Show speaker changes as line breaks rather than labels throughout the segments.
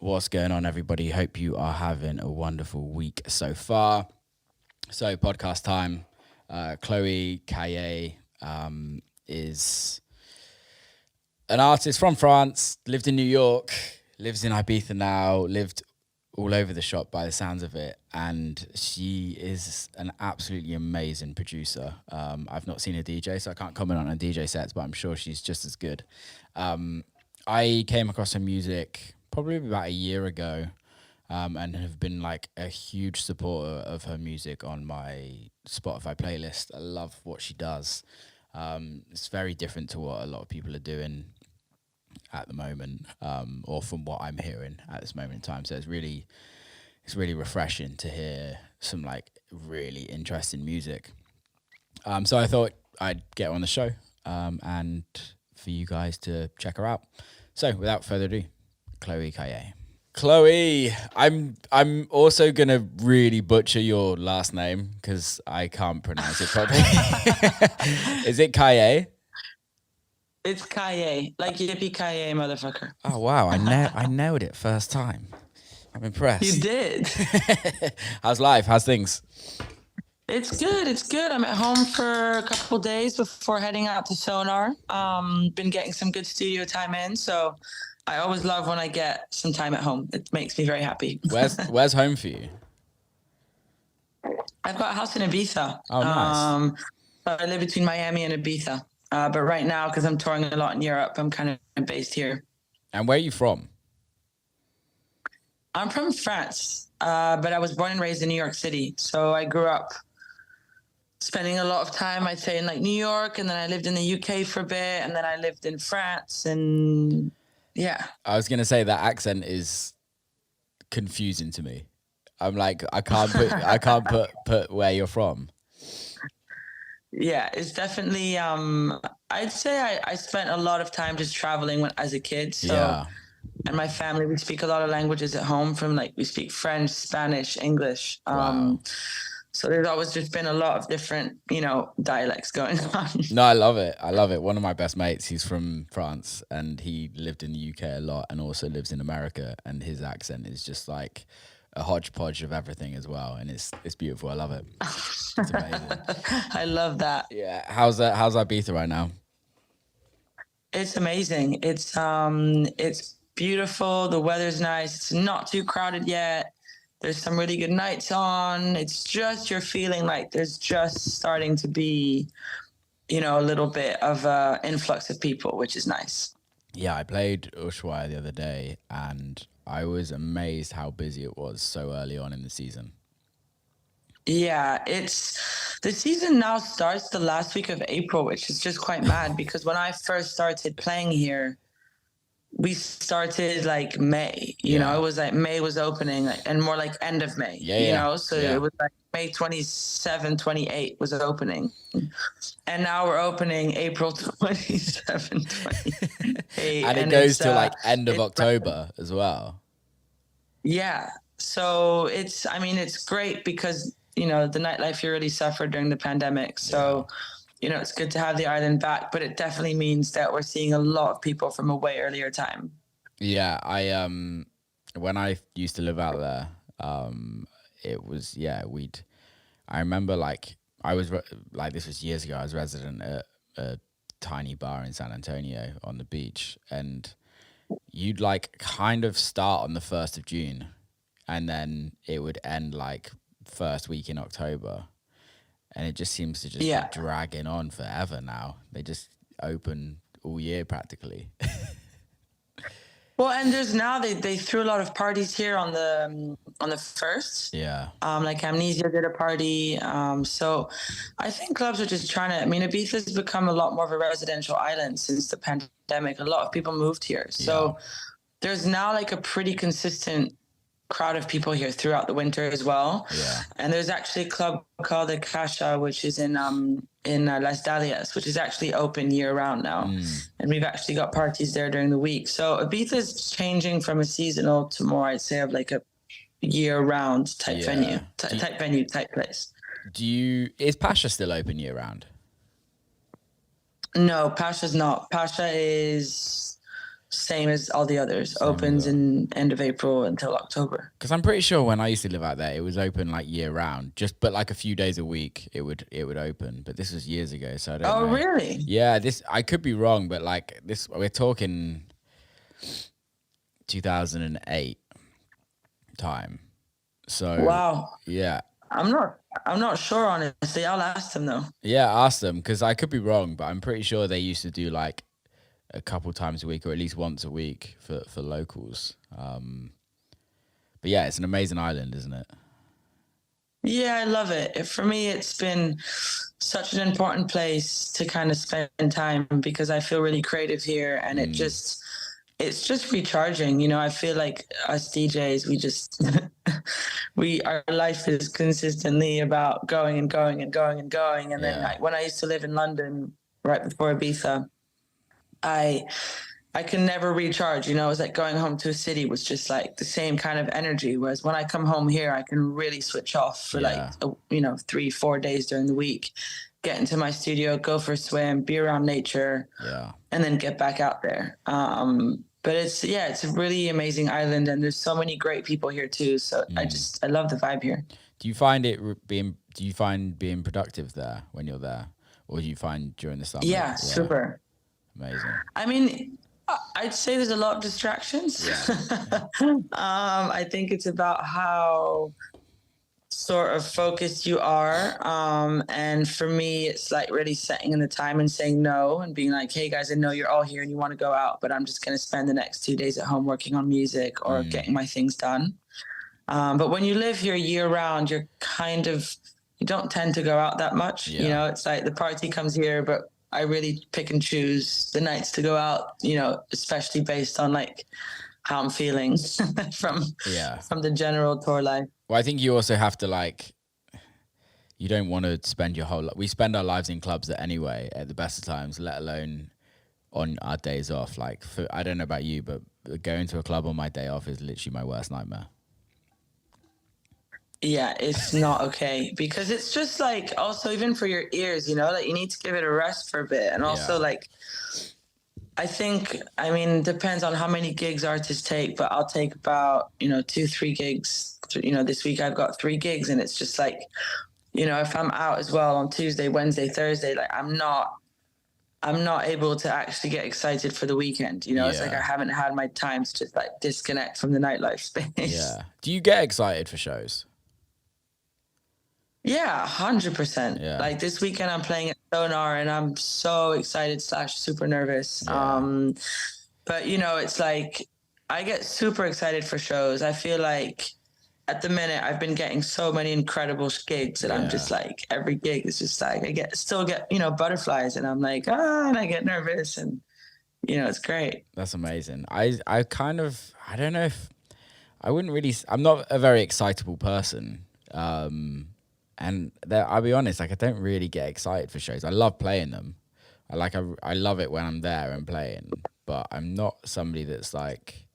What's going on, everybody? Hope you are having a wonderful week so far. So, podcast time. Chloé Caillet is an artist from France, lived in New York, lives in Ibiza now, lived all over the shop by the sounds of it. And she is an absolutely amazing producer. I've not seen a DJ, so I can't comment on her DJ sets, but I'm sure she's just as good. I came across her music probably about a year ago, and have been like a huge supporter of her music on my Spotify playlist. I love what she does. It's very different to what a lot of people are doing at the moment, or from what I'm hearing at this moment in time. So it's really refreshing to hear some like really interesting music. So I thought I'd get her on the show, and for you guys to check her out. So without further ado, Chloé Caillet. Chloé, I'm also gonna really butcher your last name because I can't pronounce it properly. Is it Kaye?
It's Kaye, like yippee Kaye, motherfucker.
Oh wow, I nailed it first time. I'm impressed.
You did.
How's life? How's things?
It's good. I'm at home for a couple days before heading out to Sonar. Been getting some good studio time in, so I always love when I get some time at home. It makes me very happy.
Where's home for you?
I've got a house in Ibiza.
Oh, nice.
I live between Miami and Ibiza. But right now, because I'm touring a lot in Europe, I'm kind of based here.
And where are you from?
I'm from France, but I was born and raised in New York City. So I grew up spending a lot of time, I'd say, in like New York, and then I lived in the UK for a bit, and then I lived in France, and yeah.
I was gonna say that accent is confusing to me. I'm like, I can't put where you're from.
Yeah, it's definitely. I'd say I spent a lot of time just traveling as a kid. So,
yeah.
And my family, we speak a lot of languages at home. We speak French, Spanish, English.
Wow.
So there's always just been a lot of different, dialects going on.
No, I love it. One of my best mates, he's from France, and he lived in the UK a lot, and also lives in America. And his accent is just like a hodgepodge of everything as well, and it's beautiful. I love it. It's amazing.
I love that.
Yeah. How's Ibiza right now?
It's amazing. It's beautiful. The weather's nice. It's not too crowded yet. There's some really good nights on. It's just you're feeling like there's just starting to be, a little bit of an influx of people, which is nice.
Yeah, I played Ushuaia the other day, and I was amazed how busy it was so early on in the season.
Yeah, the season now starts the last week of April, which is just quite mad because when I first started playing here, we started like May, you know, it was like May was opening and more like end of May, so it was like May 27, 28 was opening. And now we're opening April 27, 28.
And it goes to like end of October as well.
Yeah. So it's great because, the nightlife here really suffered during the pandemic. So, it's good to have the island back, but it definitely means that we're seeing a lot of people from a way earlier time.
Yeah. When I used to live out there, it was, I remember like, this was years ago, I was resident at a tiny bar in San Antonio on the beach, and you'd like kind of start on the 1st of June and then it would end like first week in October, and it just seems to just be dragging on forever now. They just open all year practically.
Well, and there's now they threw a lot of parties here on the 1st.
Yeah.
Like Amnesia did a party. So I think clubs are just trying to. Ibiza's become a lot more of a residential island since the pandemic. A lot of people moved here, so there's now like a pretty consistent crowd of people here throughout the winter as well.
Yeah.
And there's actually a club called the Pacha, which is in Las Dahlias, which is actually open year round now. And we've actually got parties there during the week. So Ibiza is changing from a seasonal to more, I'd say, of like a year round type venue, type place.
Is Pacha still open year round?
No, Pacha's not. Pacha is same as all the others.
Same
Opens
as well.
in end of April until October.
Because I'm pretty sure when I used to live out there, it was open like year round, but like a few days a week it would open. But this was years ago, so I don't know.
Oh, really?
Yeah, I could be wrong, but like this, we're talking 2008 time. So
Wow.
yeah.
I'm not sure, honestly. I'll ask them though.
Yeah, ask them, because I could be wrong, but I'm pretty sure they used to do like a couple times a week or at least once a week for locals. But yeah, it's an amazing island, isn't it?
Yeah, I love it. For me, it's been such an important place to kind of spend time because I feel really creative here, and it's just recharging. You know, I feel like us DJs, we just our life is consistently about going and going and going and going. And then when I used to live in London right before Ibiza, I can never recharge. You know, it's like going home to a city was just like the same kind of energy. Whereas when I come home here, I can really switch off for 3-4 days during the week, get into my studio, go for a swim, be around nature, and then get back out there. But it's a really amazing island, and there's so many great people here too. So I love the vibe here.
Do you find being productive there when you're there, or do you find during the summer?
Yeah, super
amazing.
I mean, I'd say there's a lot of distractions. Yeah. I think it's about how sort of focused you are. And for me, it's like really setting in the time and saying no and being like, hey guys, I know you're all here and you want to go out, but I'm just going to spend the next 2 days at home working on music or getting my things done. But when you live here year round, you don't tend to go out that much. Yeah. You know, it's like the party comes here, but I really pick and choose the nights to go out, you know, especially based on like how I'm feeling from the general tour life.
Well, I think you also have to you don't want to spend your whole life. We spend our lives in clubs anyway at the best of times, let alone on our days off. I don't know about you, but going to a club on my day off is literally my worst nightmare.
Yeah, it's not okay because it's just like also even for your ears, you know, like you need to give it a rest for a bit. And also I think, I mean, depends on how many gigs artists take, but I'll take about, 2-3 gigs. This week I've got 3 gigs, and it's just like, if I'm out as well on Tuesday, Wednesday, Thursday, like I'm not able to actually get excited for the weekend. It's like I haven't had my time to just like disconnect from the nightlife space.
Yeah. Do you get excited for shows?
Yeah, 100%. Yeah. Like this weekend I'm playing at Sonar and I'm so excited / super nervous. Yeah. But it's like I get super excited for shows. I feel like at the minute I've been getting so many incredible gigs that I'm just like every gig is just like I still get butterflies and I'm like and I get nervous and it's great.
That's amazing. I don't know if I wouldn't really. I'm not a very excitable person. And I'll be honest, I don't really get excited for shows. I love playing them. I love it when I'm there and playing, but I'm not somebody that's like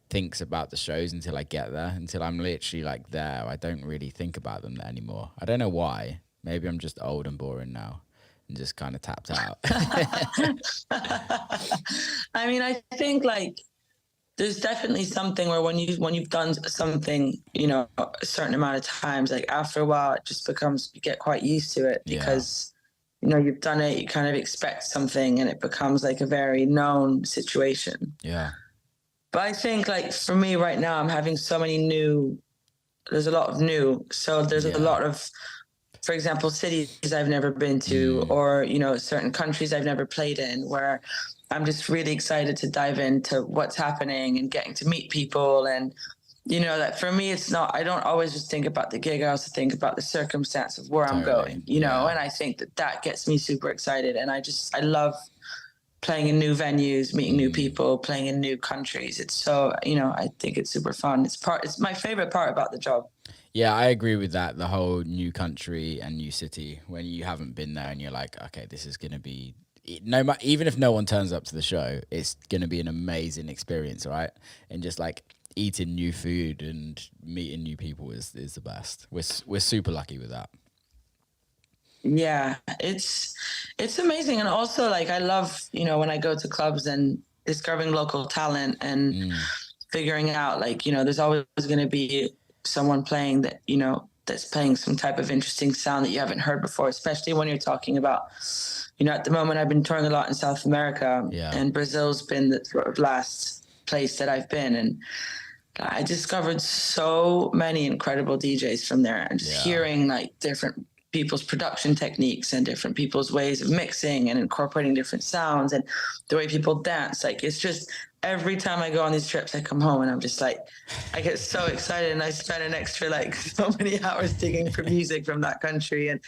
thinks about the shows until I get there. Until I'm literally like there, I don't really think about them anymore. I don't know why. Maybe I'm just old and boring now and just kind of tapped out.
I mean, I think like there's definitely something where when you've done something, a certain amount of times, like after a while, it just becomes, you get quite used to it because, you've done it, you kind of expect something and it becomes like a very known situation.
Yeah.
But I think like for me right now, I'm having so many there's a lot of new. So there's a lot of, for example, cities I've never been to or, certain countries I've never played in where I'm just really excited to dive into what's happening and getting to meet people. And, that for me, it's not, I don't always just think about the gig. I also think about the circumstance of where I'm going, and I think that gets me super excited. And I love playing in new venues, meeting new people, playing in new countries. It's so, I think it's super fun. It's my favorite part about the job.
Yeah, I agree with that. The whole new country and new city, when you haven't been there and you're like, okay, this is going to be, even if no one turns up to the show, it's going to be an amazing experience, right? And just like eating new food and meeting new people is the best. We're super lucky with that.
Yeah, it's amazing. And also like I love, when I go to clubs and discovering local talent and figuring out, like, you know, there's always going to be someone playing that, you know, that's playing some type of interesting sound that you haven't heard before, especially when you're talking about, you know, at the moment I've been touring a lot in South America, and Brazil's been the sort of last place that I've been. And I discovered so many incredible DJs from there, and just hearing like different people's production techniques and different people's ways of mixing and incorporating different sounds and the way people dance. Like, it's just, every time I go on these trips, I come home and I'm just like, I get so excited, and I spend an extra like so many hours digging for music from that country. And,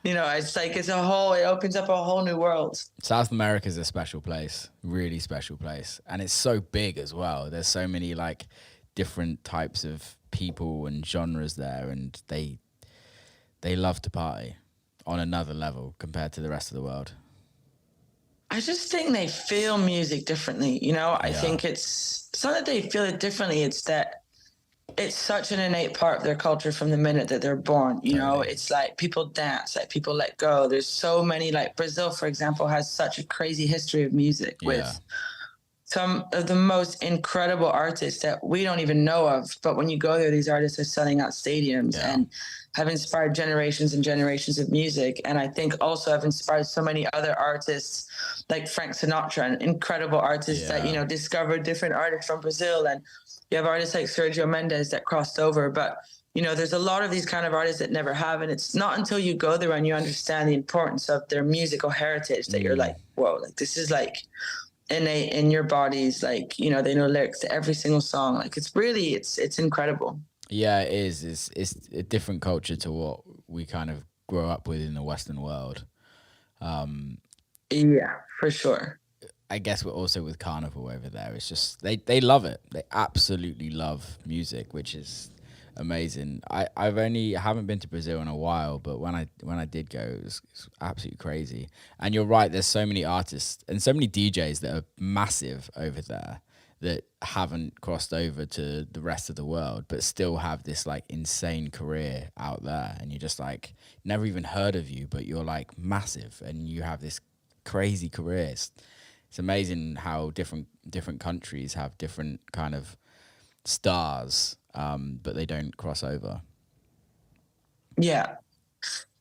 you know, it's like, it opens up a whole new world.
South America is a special place, really special place. And it's so big as well. There's so many like different types of people and genres there, and they love to party on another level compared to the rest of the world.
I just think they feel music differently, you know? I think it's not that they feel it differently, it's that it's such an innate part of their culture from the minute that they're born, you know? It's like people dance, like people let go. There's so many, like Brazil, for example, has such a crazy history of music with some of the most incredible artists that we don't even know of. But when you go there, these artists are selling out stadiums and have inspired generations and generations of music. And I think also have inspired so many other artists like Frank Sinatra, and incredible artists that, you know, discovered different artists from Brazil. And you have artists like Sergio Mendes that crossed over. But, you know, there's a lot of these kind of artists that never have. And it's not until you go there and you understand the importance of their musical heritage that you're like, whoa, like this is like innate in your bodies. Like, you know, they know lyrics to every single song. Like, it's really, it's incredible.
Yeah, it is. It's a different culture to what we kind of grow up with in the Western world.
Yeah, for sure.
I guess we're also with Carnival over there. It's just they love it. They absolutely love music, which is amazing. I haven't been to Brazil in a while, but when I did go, it was absolutely crazy. And you're right, there's so many artists and so many DJs that are massive over there that haven't crossed over to the rest of the world, but still have this like insane career out there. And you're just like, never even heard of you, but you're like massive and you have this crazy career. It's amazing how different countries have different kind of stars, but they don't cross over.
Yeah.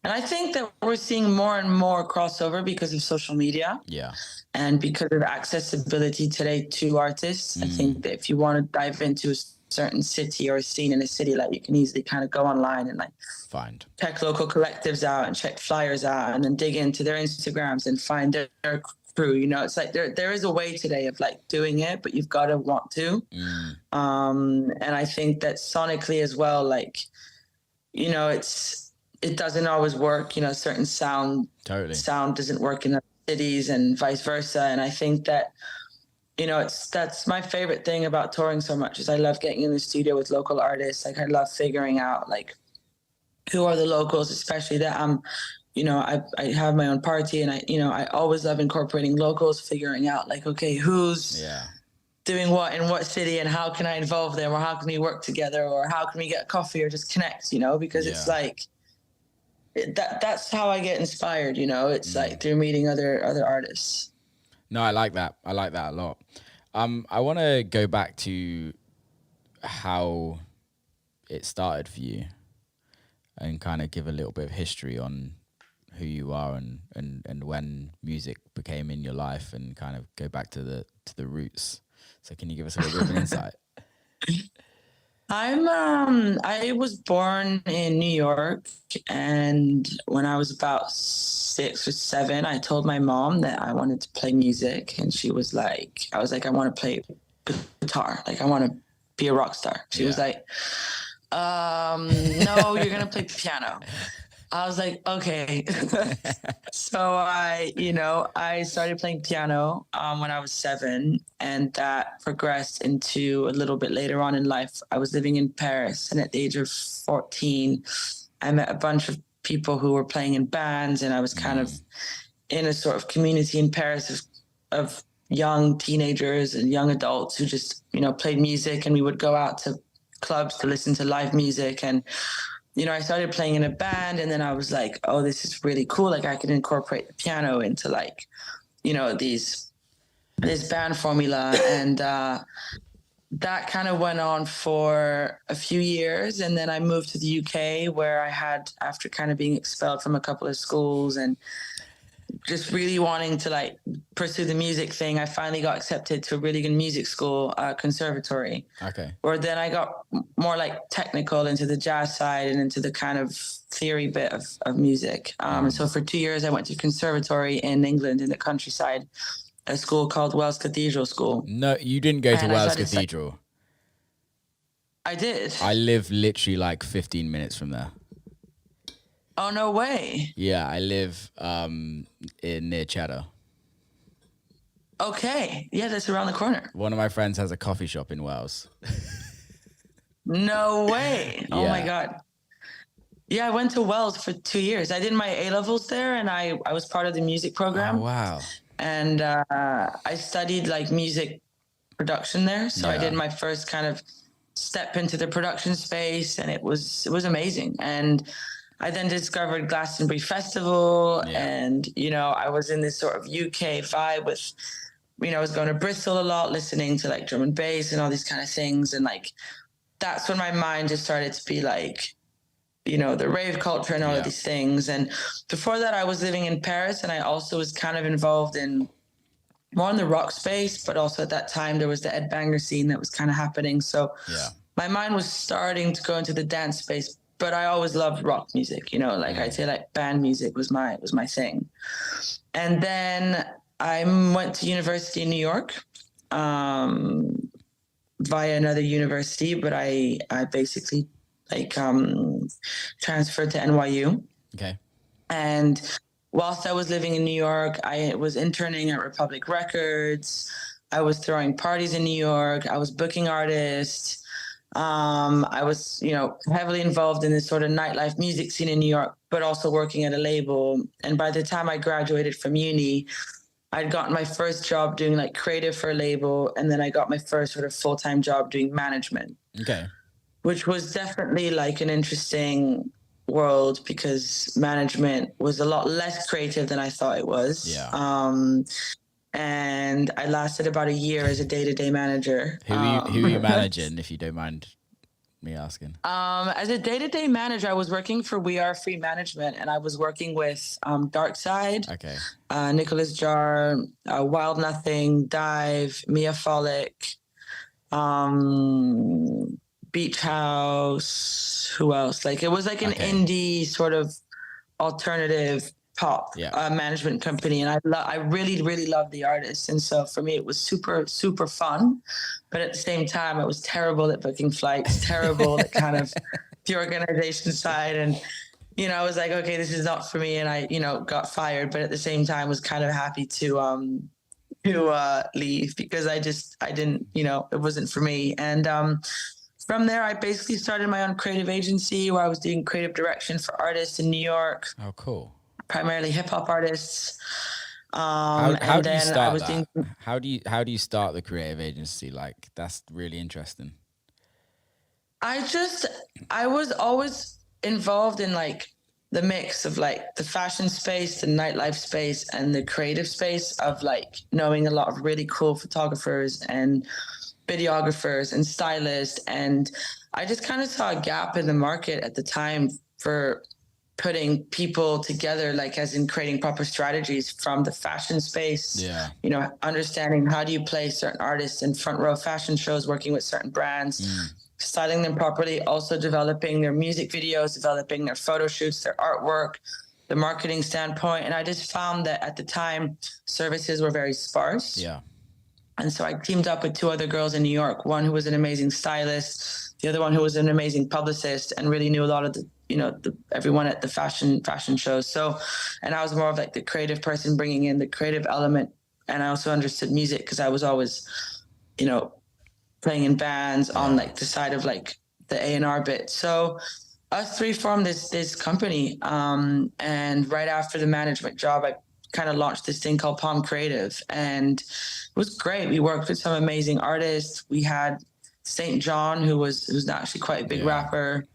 And I think that we're seeing more and more crossover because of social media.
Yeah.
And because of accessibility today to artists. I think that if you want to dive into a certain city or a scene in a city, like you can easily kind of go online and like check local collectives out and check flyers out and then dig into their Instagrams and find their crew. You know, it's like there is a way today of like doing it, but you've got to want to. And I think that sonically as well, like, you know, it doesn't always work. You know, certain sound doesn't work in other cities and vice versa. And I think that, you know, that's my favorite thing about touring so much is I love getting in the studio with local artists. Like, I love figuring out like who are the locals, especially that I'm, you know, I have my own party, and I always love incorporating locals, figuring out like, okay, who's doing what in what city, and how can I involve them, or how can we work together, or how can we get coffee or just connect, you know, because it's like that's how I get inspired, you know. It's like through meeting other artists.
No, I like that. I like that a lot. I want to go back to how it started for you and kind of give a little bit of history on who you are and when music became in your life, and kind of go back to the roots. So can you give us a little bit of an insight?
I was born in New York, and when I was about 6 or 7, I told my mom that I wanted to play music, and she was like, I was like, I want to play guitar. Like, I want to be a rock star. She was like, no, you're going to play piano. I was like, okay. So I started playing piano when I was 7, and that progressed into a little bit later on in life. I was living in Paris, and at the age of 14, I met a bunch of people who were playing in bands, and I was kind of in a sort of community in Paris of young teenagers and young adults who just, you know, played music, and we would go out to clubs to listen to live music. And you know, I started playing in a band, and then I was like, oh, this is really cool. Like, I can incorporate the piano into like, you know, these this band formula, and that kind of went on for a few years. And then I moved to the UK, where I had, after kind of being expelled from a couple of schools and just really wanting to like pursue the music thing, I finally got accepted to a really good music school, conservatory.
Okay.
Where then I got more like technical into the jazz side and into the kind of theory bit of music. So for 2 years, I went to conservatory in England in the countryside, a school called Wells Cathedral School.
No, you didn't go to Wells Cathedral.
I did.
I live literally like 15 minutes from there.
Oh, no way.
Yeah, I live near Cheddar.
Okay. Yeah, that's around the corner.
One of my friends has a coffee shop in Wales.
No way.
Yeah.
Oh, my God. Yeah, I went to Wells for 2 years. I did my A-levels there, and I was part of the music program.
Oh, wow.
And I studied like music production there. So I did my first kind of step into the production space, and it was amazing. And I then discovered Glastonbury Festival, and, you know, I was in this sort of UK vibe with, you know, I was going to Bristol a lot, listening to like drum and bass and all these kind of things. And like, that's when my mind just started to be like, you know, the rave culture and all of these things. And before that, I was living in Paris, and I also was kind of involved in more in the rock space, but also at that time there was the Ed Banger scene that was kind of happening. So my mind was starting to go into the dance space, but I always loved rock music, you know, like I'd say like band music was my thing. And then I went to university in New York, via another university, but I basically like transferred to NYU.
Okay.
And whilst I was living in New York, I was interning at Republic Records. I was throwing parties in New York. I was booking artists. I was, you know, heavily involved in this sort of nightlife music scene in New York, but also working at a label. And by the time I graduated from uni, I'd gotten my first job doing like creative for a label. And then I got my first sort of full-time job doing management.
Okay.
Which was definitely like an interesting world, because management was a lot less creative than I thought it was.
Yeah.
And I lasted about a year as a day-to-day manager.
Who are you managing, if you don't mind me asking?
As a day-to-day manager, I was working for We Are Free Management, and I was working with Dark Side, Nicholas Jar, Wild Nothing, Dive, Mia Follick, Beach House. Who else? Like, it was like an indie sort of alternative pop management company, and I really, really loved the artists. And so for me, it was super, super fun. But at the same time, I was terrible at booking flights, terrible at kind of the organization side. And, you know, I was like, okay, this is not for me. And I, you know, got fired, but at the same time was kind of happy to leave, because I didn't, you know, it wasn't for me. And from there, I basically started my own creative agency, where I was doing creative direction for artists in New York.
Oh, cool.
Primarily hip hop artists.
How do you start that? How do you start the creative agency? Like, that's really interesting.
I was always involved in like the mix of like the fashion space, the nightlife space, and the creative space of like knowing a lot of really cool photographers and videographers and stylists. And I just kind of saw a gap in the market at the time for putting people together, like as in creating proper strategies from the fashion space, you know, understanding how do you place certain artists in front row fashion shows, working with certain brands, styling them properly, also developing their music videos, developing their photo shoots, their artwork, the marketing standpoint. And I just found that at the time, services were very sparse.
Yeah.
And so I teamed up with two other girls in New York, one who was an amazing stylist, the other one who was an amazing publicist and really knew a lot of the, you know, everyone at the fashion shows. So, and I was more of like the creative person, bringing in the creative element. And I also understood music, because I was always, you know, playing in bands on like the side of like the A&R bit. So us three formed this company. And right after the management job, I kind of launched this thing called Palm Creative, and it was great. We worked with some amazing artists. We had St. John, who's actually quite a big rapper.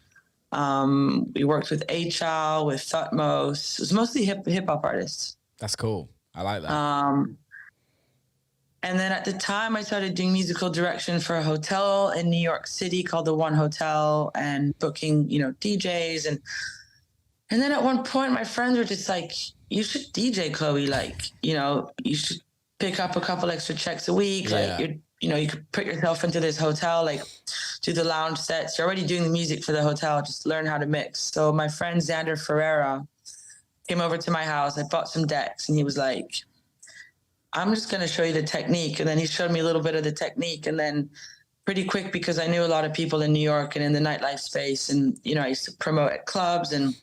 We worked with A-Chow, with Thutmose. It was mostly hip hop artists.
That's cool. I like that.
And then at the time, I started doing musical direction for a hotel in New York City called the One Hotel, and booking, DJs. And then at one point, my friends were just like, "You should DJ, Chloe. Like, you should pick up a couple extra checks a week.
Yeah.
Like, you could put yourself into this hotel, like, do the lounge sets. You're already doing the music for the hotel. Just learn how to mix." So my friend Xander Ferreira came over to my house. I bought some decks, and he was like, "I'm just going to show you the technique." And then he showed me a little bit of the technique, and then pretty quick, because I knew a lot of people in New York and in the nightlife space, and I used to promote at clubs, and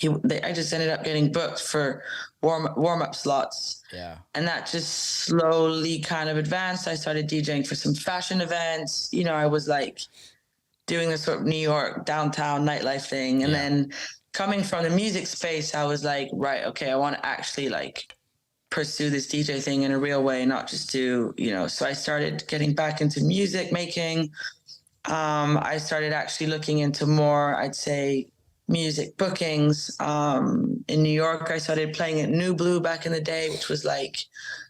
I just ended up getting booked for warm-up slots.
Yeah.
And that just slowly kind of advanced. I started DJing for some fashion events. I was like doing this sort of New York downtown nightlife thing. And then coming from the music space, I was like, right, okay, I want to actually like pursue this DJ thing in a real way, not just do, so I started getting back into music making. I started actually looking into more, I'd say, music bookings. In New York, I started playing at New Blue back in the day, which was like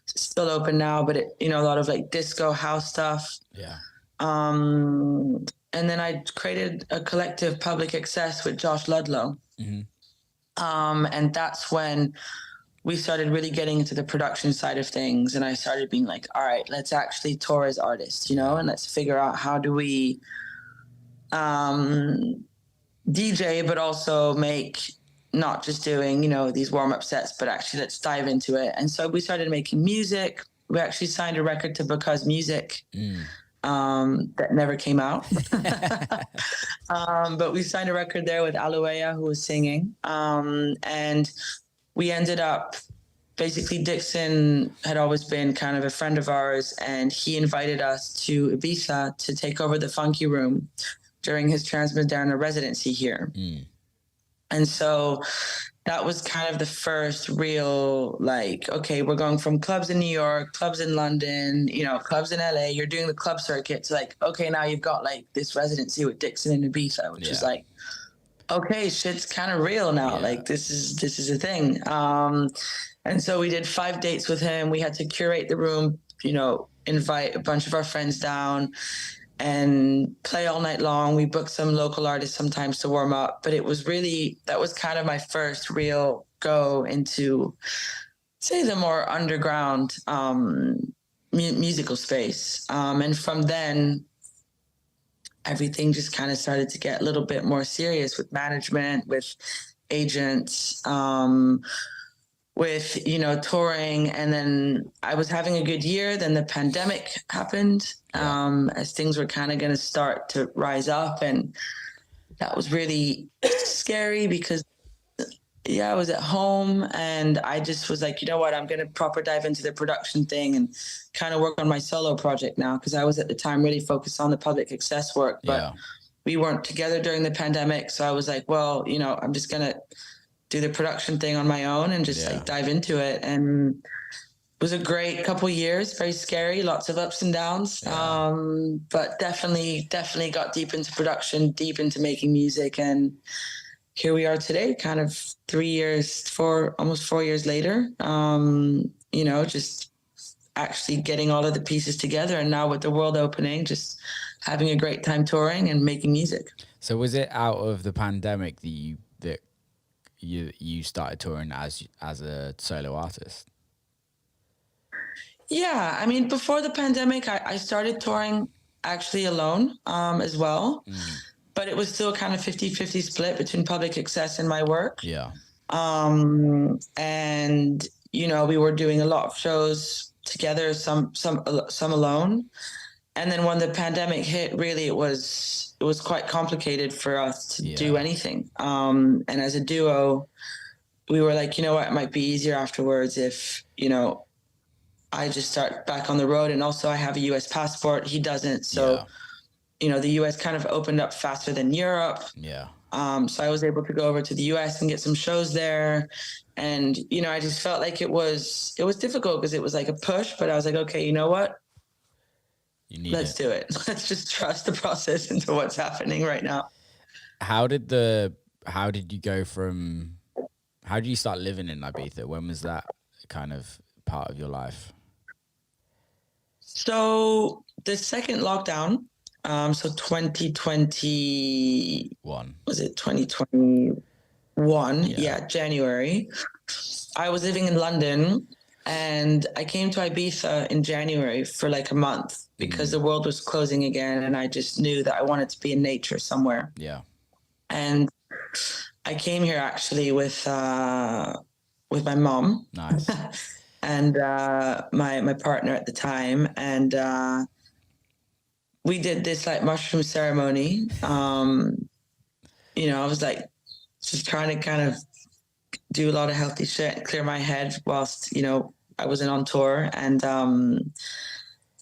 still open now, but a lot of like disco house stuff.
Yeah.
And then I created a collective, Public Access, with Josh Ludlow. Mm-hmm. And that's when we started really getting into the production side of things. And I started being like, all right, let's actually tour as artists, and let's figure out how do we DJ, but also make, not just doing, these warm-up sets, but actually let's dive into it. And so we started making music. We actually signed a record to Because Music that never came out. But we signed a record there with Aluea, who was singing. And we ended up, basically Dixon had always been kind of a friend of ours, and he invited us to Ibiza to take over the Funky Room during his Transmoderna residency here. And so that was kind of the first real, like, okay, we're going from clubs in New York, clubs in London, clubs in LA, you're doing the club circuit. It's like, okay, now you've got like this residency with Dixon in Ibiza, which is like, okay, shit's kind of real now. Yeah. Like this is a thing. And so we did 5 dates with him. We had to curate the room, invite a bunch of our friends down and play all night long. We booked some local artists sometimes to warm up, but that was kind of my first real go into, say, the more underground musical space. And from then, everything just kind of started to get a little bit more serious with management, with agents, with, touring. And then I was having a good year. Then the pandemic happened, as things were kind of going to start to rise up. And that was really scary because, I was at home and I just was like, you know what, I'm going to proper dive into the production thing and kind of work on my solo project now. Cause I was at the time really focused on the public access work, but we weren't together during the pandemic. So I was like, well, I'm just going to do the production thing on my own and just like dive into it. And it was a great couple of years, very scary, lots of ups and downs. But definitely got deep into production, deep into making music. And here we are today, kind of almost 4 years later, just actually getting all of the pieces together. And now with the world opening, just having a great time touring and making music.
So was it out of the pandemic that you started touring as a solo artist?
Yeah, I mean, before the pandemic, I started touring actually alone as well. But it was still kind of 50-50 split between public access and my work. Yeah. And, we were doing a lot of shows together, some alone. And then when the pandemic hit, really it was quite complicated for us to do anything. And as a duo, we were like, you know what, it might be easier afterwards if, I just start back on the road. And also I have a US passport. He doesn't. So the US kind of opened up faster than Europe. Yeah. So I was able to go over to the US and get some shows there. And, I just felt like it was difficult because it was like a push, but I was like, okay, you know what? Let's do it. Let's just trust the process into what's happening right now.
How did you start living in Ibiza? When was that kind of part of your life?
So the second lockdown, so 2020, was it 2021? Yeah, January. I was living in London and I came to Ibiza in January for like a month because the world was closing again. And I just knew that I wanted to be in nature somewhere.
Yeah.
And I came here actually with my mom.
Nice.
And my partner at the time. And we did this like mushroom ceremony. You know, I was like just trying to kind of do a lot of healthy shit, clear my head whilst, you know, I wasn't on tour. And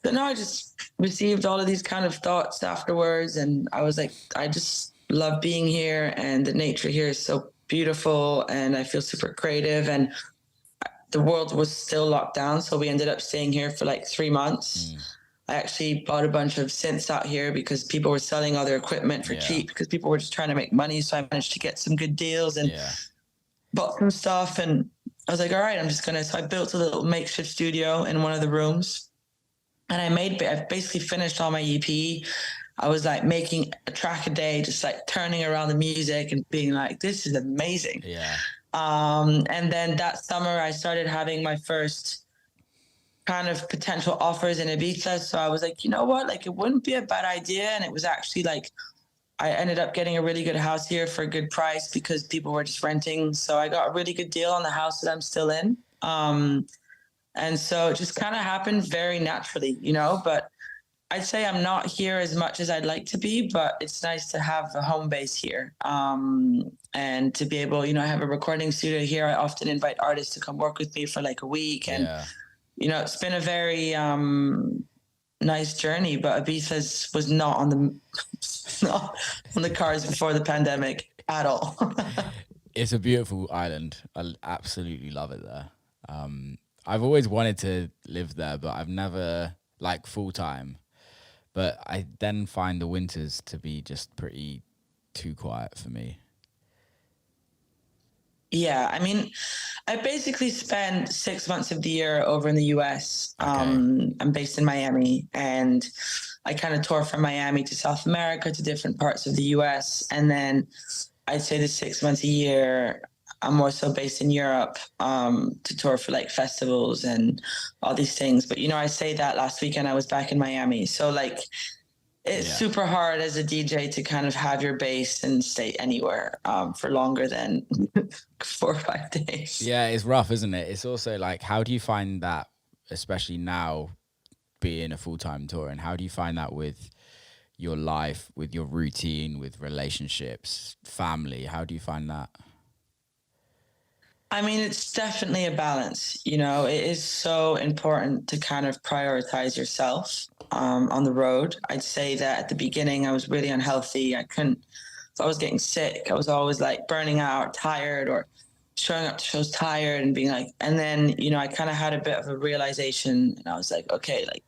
but no, I just received all of these kind of thoughts afterwards. And I was like, I just love being here, and the nature here is so beautiful, and I feel super creative. And the world was still locked down, so we ended up staying here for like 3 months. I actually bought a bunch of synths out here because people were selling all their equipment for cheap because people were just trying to make money. So I managed to get some good deals and bought some stuff. And I was like, all right, so I built a little makeshift studio in one of the rooms, and I basically finished all my EP. I was like making a track a day, just like turning around the music and being like, this is amazing.
Yeah.
And then that summer I started having my first kind of potential offers in Ibiza. So I was like, you know what, like it wouldn't be a bad idea. And it was actually like, I ended up getting a really good house here for a good price because people were just renting. So I got a really good deal on the house that I'm still in. And so it just kind of happened very naturally, you know, but I'd say I'm not here as much as I'd like to be, but it's nice to have a home base here. And to be able, you know, I have a recording studio here. I often invite artists to come work with me for like a week. And, you know, it's been a very nice journey, but Ibiza was not on the cards before the pandemic at all.
It's a beautiful island. I absolutely love it there. I've always wanted to live there, but I've never, like, full time. But I then find the winters to be just pretty too quiet for me.
Yeah, I mean, I basically spend 6 months of the year over in the US.
Okay.
I'm based in Miami, and I kind of tour from Miami to South America to different parts of the US. And then I'd say the 6 months a year, I'm more so based in Europe to tour for like festivals and all these things. But, you know, I say that last weekend I was back in Miami. So like, it's super hard as a DJ to kind of have your base and stay anywhere for longer than 4 or 5 days.
Yeah, it's rough, isn't it? It's also like, how do you find that, especially now being a full-time tour, and how do you find that with your life, with your routine, with relationships, family? How do you find that?
I mean, it's definitely a balance. You know, it is so important to kind of prioritize yourself on the road. I'd say that at the beginning, I was really unhealthy. So I was getting sick. I was always like burning out, tired, or showing up to shows tired and being like, and then, you know, I kind of had a bit of a realization, and I was like, okay, like,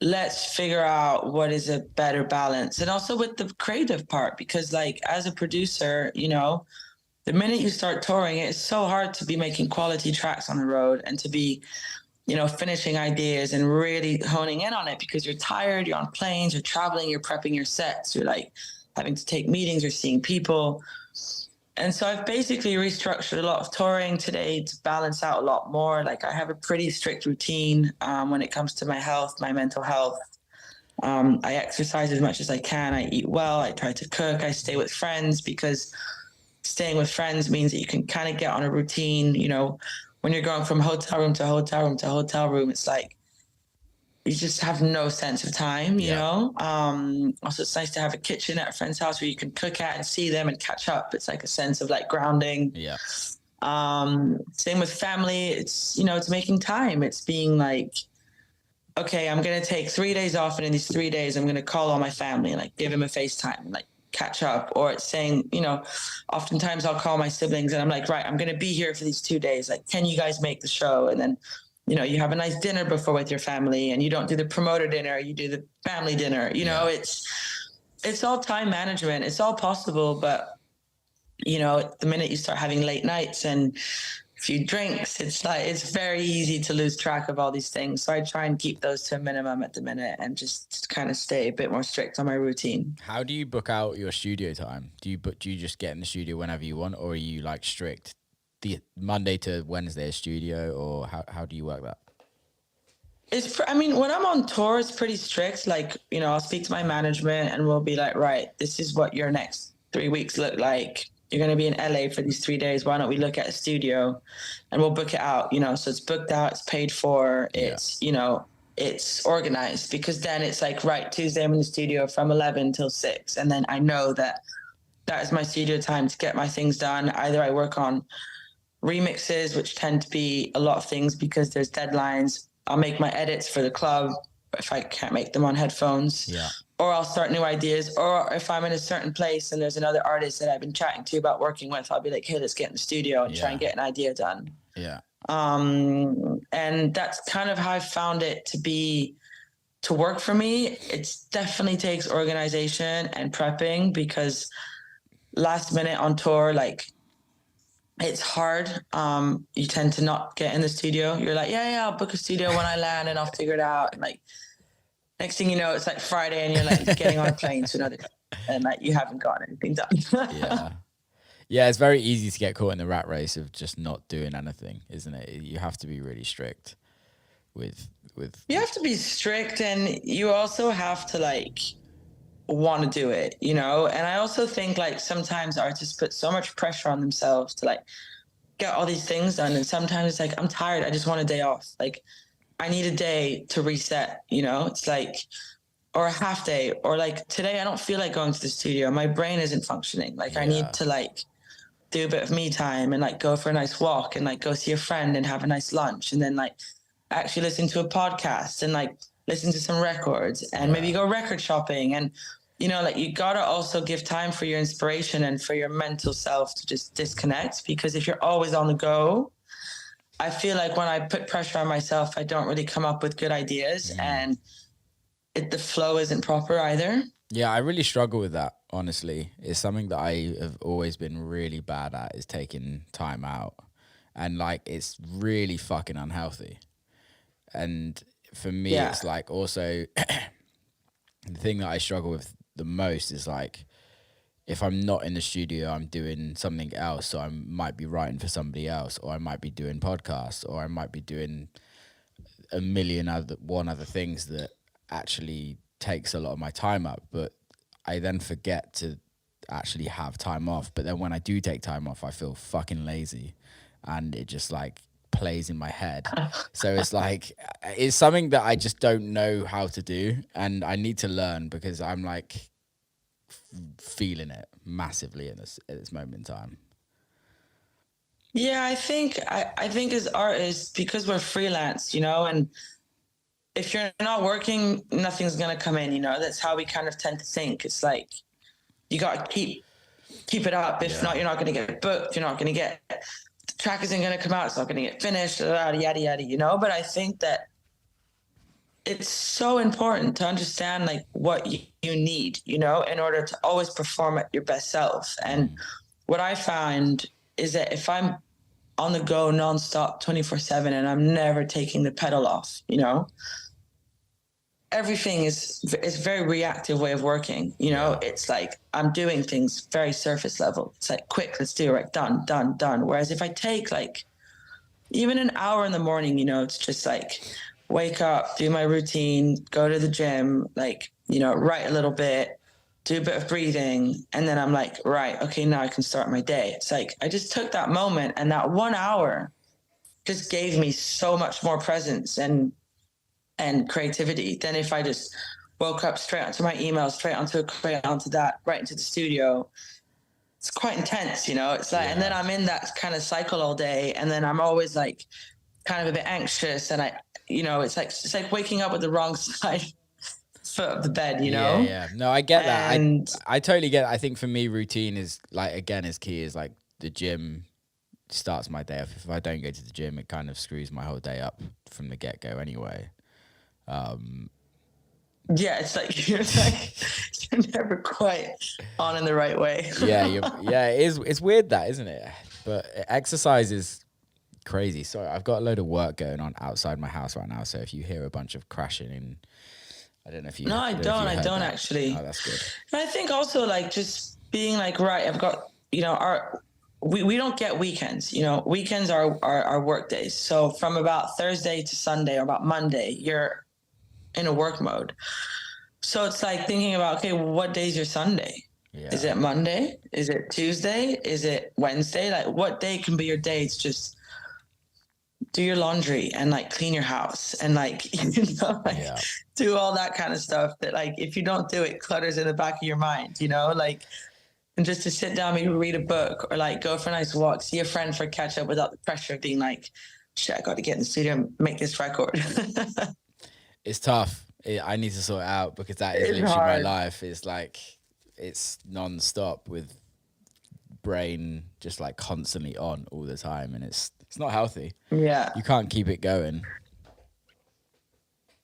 let's figure out what is a better balance. And also with the creative part, because like as a producer, you know, the minute you start touring, it's so hard to be making quality tracks on the road and to be, you know, finishing ideas and really honing in on it because you're tired, you're on planes, you're traveling, you're prepping your sets, you're like having to take meetings or seeing people. And so I've basically restructured a lot of touring today to balance out a lot more. Like I have a pretty strict routine when it comes to my health, my mental health. I exercise as much as I can. I eat well. I try to cook. I stay with friends because staying with friends means that you can kind of get on a routine. You know, when you're going from hotel room to hotel room to hotel room, it's like you just have no sense of time, you know? Also, it's nice to have a kitchen at a friend's house where you can cook at and see them and catch up. It's like a sense of like grounding.
Yeah.
Same with family. It's, you know, it's making time. It's being like, okay, I'm going to take 3 days off, and in these 3 days, I'm going to call all my family and like give them a FaceTime and like catch up. Or it's saying, you know, oftentimes I'll call my siblings and I'm like, right, I'm going to be here for these 2 days. Like, can you guys make the show? And then, you know, you have a nice dinner before with your family, and you don't do the promoter dinner, you do the family dinner. You know, it's all time management. It's all possible. But, you know, the minute you start having late nights and few drinks. It's like, it's very easy to lose track of all these things. So I try and keep those to a minimum at the minute and just kind of stay a bit more strict on my routine.
How do you book out your studio time? Do you just get in the studio whenever you want, or are you like strict the Monday to Wednesday studio, or how do you work that?
I mean, when I'm on tour, it's pretty strict. Like, you know, I'll speak to my management and we'll be like, right, this is what your next 3 weeks look like. You're going to be in LA for these 3 days. Why don't we look at a studio and we'll book it out, you know? So it's booked out, it's paid for, it's, you know, it's organized, because then it's like, right, Tuesday I'm in the studio from 11 till 6. And then I know that that is my studio time to get my things done. Either I work on remixes, which tend to be a lot of things because there's deadlines. I'll make my edits for the club if I can't make them on headphones.
Yeah.
Or I'll start new ideas. Or if I'm in a certain place and there's another artist that I've been chatting to about working with, I'll be like, hey, let's get in the studio and try and get an idea done.
Yeah.
And that's kind of how I found it to work for me. It definitely takes organization and prepping, because last minute on tour, like, it's hard. You tend to not get in the studio. You're like, yeah, I'll book a studio when I land and I'll figure it out. And like, next thing you know, it's like Friday and you're like getting on a plane to another, and like you haven't gotten anything done.
Yeah, it's very easy to get caught in the rat race of just not doing anything, isn't it? You have to be really strict with.
You have to be strict, and you also have to like want to do it, you know? And I also think like sometimes artists put so much pressure on themselves to like get all these things done. And sometimes it's like, I'm tired. I just want a day off. Like, I need a day to reset, you know? It's like, or a half day, or like today I don't feel like going to the studio. My brain isn't functioning. Like I need to like do a bit of me time and like go for a nice walk and like go see a friend and have a nice lunch, and then like actually listen to a podcast and like listen to some records and maybe go record shopping. And, you know, like you got to also give time for your inspiration and for your mental self to just disconnect, because if you're always on the go, I feel like when I put pressure on myself, I don't really come up with good ideas, and the flow isn't proper either.
Yeah, I really struggle with that, honestly. It's something that I have always been really bad at, is taking time out. And like, it's really fucking unhealthy. And for me, it's like also the thing that I struggle with the most is like, if I'm not in the studio, I'm doing something else. So I might be writing for somebody else, or I might be doing podcasts, or I might be doing a million other things that actually takes a lot of my time up. But I then forget to actually have time off. But then when I do take time off, I feel fucking lazy, and it just like plays in my head. So it's like, it's something that I just don't know how to do, and I need to learn, because I'm like feeling it massively at this moment in time.
Yeah, I think as artists, because we're freelance, you know, and if you're not working, nothing's gonna come in, you know. That's how we kind of tend to think. It's like you gotta keep it up. If not, you're not gonna get booked, you're not gonna get, the track isn't gonna come out, it's not gonna get finished, yada yada, you know. But I think that it's so important to understand like what you need, you know, in order to always perform at your best self. And what I find is that if I'm on the go nonstop 24/7 and I'm never taking the pedal off, you know, everything is very reactive way of working, you know. It's like I'm doing things very surface level. It's like, quick, let's do it, right, done. Whereas if I take like even an hour in the morning, you know, it's just like wake up, do my routine, go to the gym, like, you know, write a little bit, do a bit of breathing, and then I'm like, right, okay, now I can start my day. It's like I just took that moment, and that 1 hour just gave me so much more presence and creativity than if I just woke up straight onto my email, straight onto that, right into the studio. It's quite intense, you know. It's like, and then I'm in that kind of cycle all day, and then I'm always like kind of a bit anxious, and I, you know, it's like waking up with the wrong side foot of the bed, you know.
Yeah. No, I get that. I totally get it. I think for me, routine is like, again, is key. Is like the gym starts my day off. If I don't go to the gym, it kind of screws my whole day up from the get go anyway.
Yeah, it's like you're never quite on in the right way.
Yeah, it is. It's weird that, isn't it? But exercise is Crazy. Sorry, I've got a load of work going on outside my house right now. So if you hear a bunch of crashing in, I don't know if you.
No, I don't. I don't actually.
Oh, that's good.
And I think also like just being like, right, I've got, we don't get weekends, weekends are work days. So from about Thursday to Sunday or about Monday, you're in a work mode. So it's like thinking about, okay, what day is your Sunday? Yeah. Is it Monday? Is it Tuesday? Is it Wednesday? Like what day can be your day? It's just do your laundry and like clean your house and like, do all that kind of stuff that like, if you don't do it, clutters in the back of your mind, like, and just to sit down, maybe read a book or like go for a nice walk, see a friend for catch up without the pressure of being like, shit, I got to get in the studio and make this record.
It's tough. I need to sort it out because that is literally hard. My life. It's like, it's non-stop with brain just like constantly on all the time, and it's not healthy. Yeah, you can't keep it going.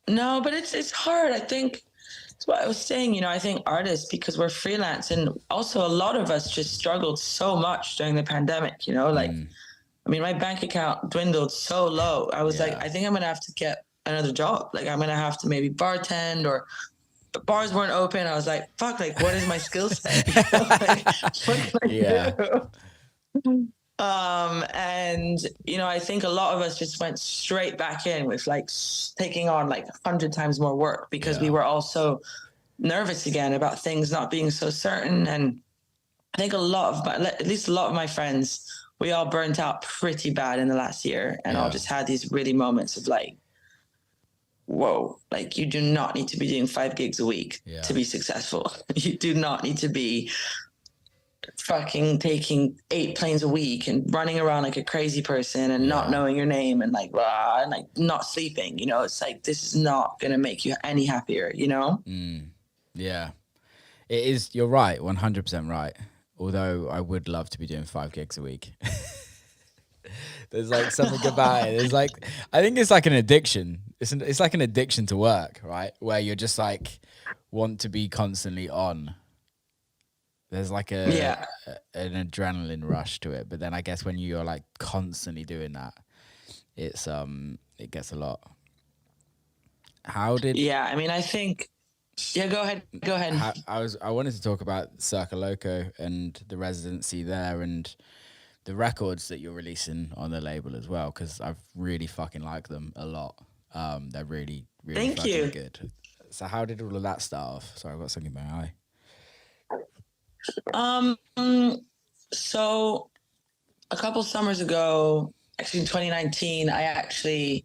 No, but it's hard. I think it's what I was saying. I think artists, because we're freelance, and also a lot of us just struggled so much during the pandemic. I mean, my bank account dwindled so low. I was like, I think I'm gonna have to get another job. Like I'm gonna have to maybe bartend, or bars weren't open. I was like, fuck, like what is my skill set? What can I do? And I think a lot of us just went straight back in with like taking on like 100 times more work because we were all so nervous again about things not being so certain. And I think at least a lot of my friends, we all burnt out pretty bad in the last year, and all just had these really moments of like, whoa, like you do not need to be doing 5 gigs a week to be successful. You do not need to be fucking taking 8 planes a week and running around like a crazy person and not knowing your name and like blah, and like not sleeping. It's like, this is not gonna make you any happier.
Yeah, it is. You're right, 100% right. Although I would love to be doing 5 gigs a week. There's like something about it. There's like, I think it's like an addiction. It's like an addiction to work, right? Where you're just like want to be constantly on. There's like an adrenaline rush to it. But then I guess when you're like constantly doing that, it gets a lot.
I mean, I think, go ahead.
I wanted to talk about Circoloco and the residency there and the records that you're releasing on the label as well, because I've really fucking like them a lot. They're really, really fucking good. So how did all of that start off? Sorry, I've got something in my
eye. So a couple summers ago, actually in 2019, I actually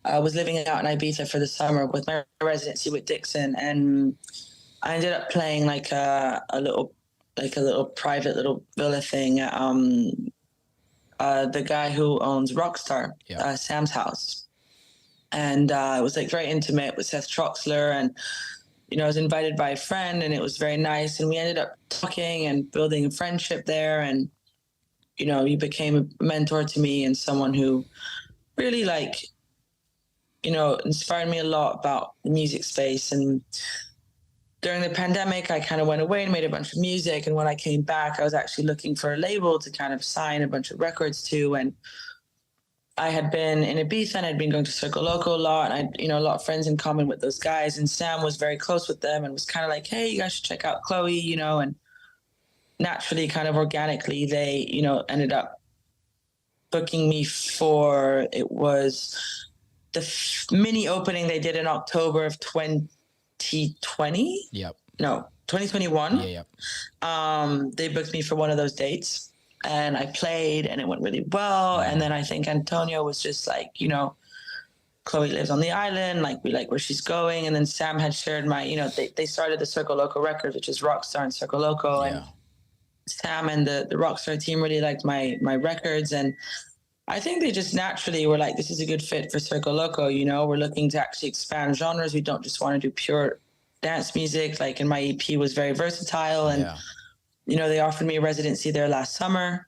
was living out in Ibiza for the summer with my residency with Dixon, and I ended up playing like a little private little villa thing at the guy who owns Rockstar, Sam's house. And it was like very intimate with Seth Troxler, and I was invited by a friend, and it was very nice, and we ended up talking and building a friendship there, and he became a mentor to me and someone who really like inspired me a lot about the music space. And during the pandemic, I kind of went away and made a bunch of music. And when I came back, I was actually looking for a label to kind of sign a bunch of records to. And I had been in Ibiza and I'd been going to Circoloco a lot. And I a lot of friends in common with those guys. And Sam was very close with them and was kind of like, hey, you guys should check out Chloé, and naturally, kind of organically, they, ended up booking me for, it was the mini opening they did in October of 2020.
Yep.
No, 2021.
Yeah.
They booked me for one of those dates, and I played, and it went really well. And then I think Antonio was just like, Chloé lives on the island, like we like where she's going. And then Sam had shared my, they started the Circoloco record, which is Rockstar and Circoloco. And Sam and the Rockstar team really liked my records, and I think they just naturally were like, this is a good fit for Circoloco. We're looking to actually expand genres. We don't just want to do pure dance music. Like, and my EP was very versatile. And, they offered me a residency there last summer.